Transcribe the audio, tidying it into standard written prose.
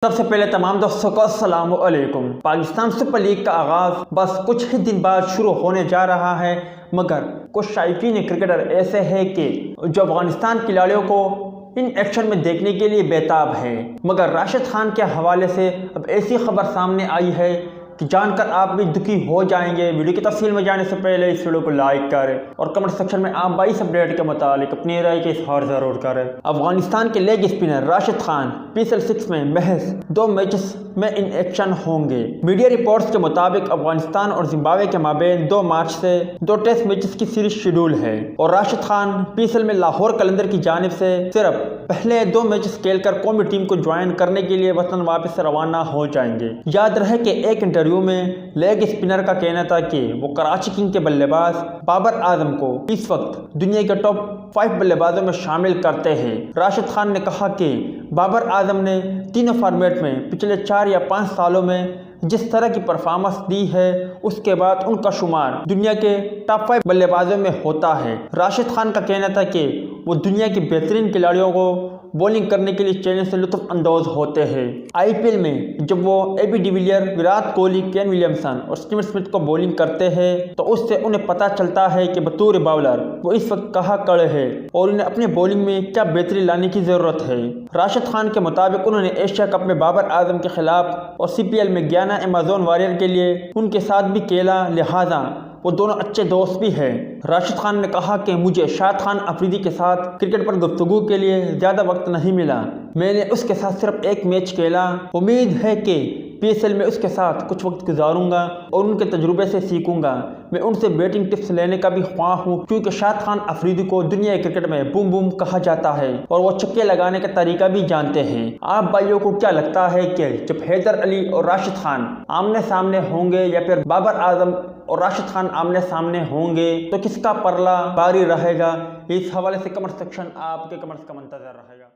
सबसे पहले तमाम दोस्तों को अस्सलाम वालेकुम। पाकिस्तान सुपर लीग का आगाज़ बस कुछ ही दिन बाद शुरू होने जा रहा है, मगर कुछ शायकीन क्रिकेटर ऐसे हैं कि जो अफगानिस्तान खिलाड़ियों को इन एक्शन में देखने के लिए बेताब है। मगर राशिद खान के हवाले से अब ऐसी खबर सामने आई है कि जानकर आप भी दुखी हो जाएंगे। वीडियो की तफसील में जाने से पहले इस वीडियो को लाइक करें और कमेंट सेक्शन में आप 22 अपडेट के मुताबिक अपनी राय के इजहार जरूर करें। अफगानिस्तान के leg spinner Rashid Khan PSL 6 में महज 2 मैचेस में इन एक्शन होंगे। मीडिया रिपोर्ट्स के मुताबिक अफगानिस्तान और जिम्बाब्वे के माबेन 2 मार्च से 2 टेस्ट मैचेस की सीरीज शेड्यूल है और राशिद खान PSL में लाहौर कलंदर की जानिब से सिर्फ पहले 2 मैचेस खेलकर कौमी टीम को ज्वाइन करने के लिए वतन वापस रवाना हो जाएंगे। याद रहे कि एक इंटरव्यू में लेग स्पिनर का कहना था कि वो कराची किंग के बल्लेबाज बाबर आजम को इस वक्त दुनिया के टॉप 5 बल्लेबाजों में शामिल करते हैं। राशिद खान ने कहा कि बाबर आजम ने तीनों फॉर्मेट में पिछले 4 या 5 सालों में जिस तरह की परफॉर्मेंस दी है, उसके बाद उनका शुमार दुनिया के टॉप 5 बल्लेबाजों में होता है। राशिद खान का कहना था कि वो दुनिया के बेहतरीन खिलाड़ियों को बॉलिंग करने के लिए चैलेंज से लुत्फ अंदोज होते हैं। IPL में जब वो AB de Villiers, Virat Kohli, Kane Williamson और स्टीव स्मिथ को बॉलिंग करते हैं तो उससे उन्हें पता चलता है कि बतौर बॉलर वो इस वक्त कहाँ खड़े हैं और उन्हें अपने बॉलिंग में क्या बेहतरी लाने की ज़रूरत है। राशिद खान के मुताबिक उन्होंने एशिया कप में बाबर आजम के खिलाफ और CPL में गयाना अमेजोन वॉरियर के लिए उनके साथ भी खेला, लिहाजा वो दोनों अच्छे दोस्त भी हैं। राशिद खान ने कहा कि मुझे शाहिद खान अफरीदी के साथ क्रिकेट पर गुफ्तगू के लिए ज़्यादा वक्त नहीं मिला। मैंने उसके साथ सिर्फ 1 मैच खेला। उम्मीद है कि PSL में उसके साथ कुछ वक्त गुजारूंगा और उनके तजुर्बे से सीखूंगा। मैं उनसे बैटिंग टिप्स लेने का भी ख्वाह हूँ, क्योंकि शाहिद खान अफरीदी को दुनिया क्रिकेट में बूम बूम कहा जाता है और वो छक्के लगाने का तरीका भी जानते हैं। आप भाइयों को क्या लगता है कि जब हैदर अली और राशिद खान आमने सामने होंगे या फिर बाबर आजम और राशिद खान आमने सामने होंगे तो किसका परला भारी रहेगा? इस हवाले से कमेंट सेक्शन आपके कमेंट्स का मंतज़र रहेगा।